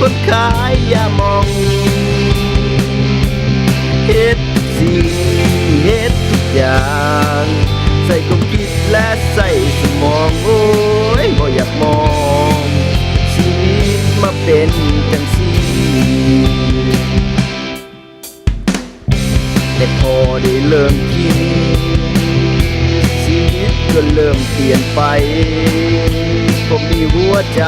คนขายยามองเฮ็ดสิ่งเฮ็ดทุกอย่างใส่ความคิดและใส่สมองโอ้ยบ่อยากมองชีวิตมาเป็นจังซี่แต่พอได้เริ่มคิดชีวิตก็เริ่มเปลี่ยนไปผมมีหัวใจ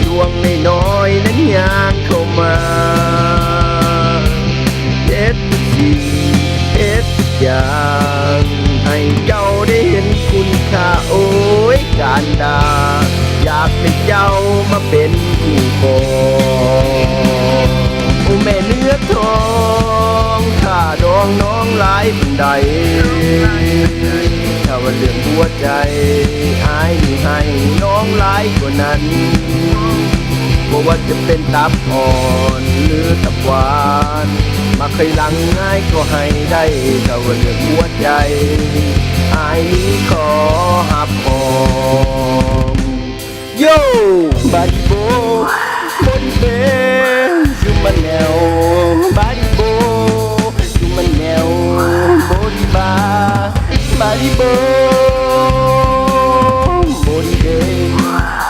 ดวงน้อยๆนั้นยางเข้ามาเฮ็ดสิ่งเฮ็ดทุกอย่างให้เจ้าได้เห็นคุณค่าโอ้ยการดาอยากให้เจ้ามาเป็นผู้ครองโอ้แม่เนื้อทองข้าดองน้องหลายบันไดถ้าว่าเรื่องหัวใจอายนี่ให้น้องหลายกว่านั้นบ่ว่าจะเป็นตับอ่อนหรือตับหวานมาเคยหลังง่ายก็ให้ได้ถ้าว่าเรื่องหัวใจอายนี้ขอหับหอมโย่บาดิโบบนเบอยู่มันแนวบาดิโบอยู่มันแนวบดิบาบาดิโบบนเบ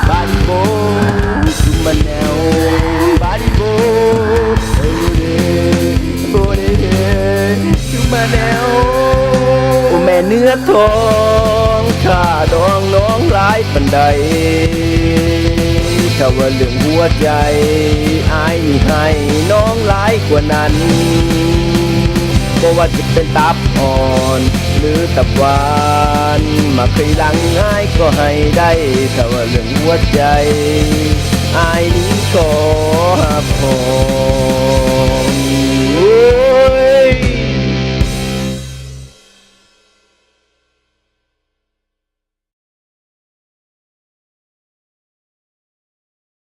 บาดิโบอยู่มันแนวบาดิโบโบเดอยู่มันแนวโอ้แม่เนื้อทองข้าดองน้องหลายปันใดถ้าว่าเรื่องหัวใจอายนี่ให้น้องหลายกว่านั้นบ่ว่าจะเป็นตับอ่อนหรือตับหวานมาเคยหลังง่ายก็ให้ได้ถ้าว่าเรื่องหัวใจอายนี้ขอหับหอม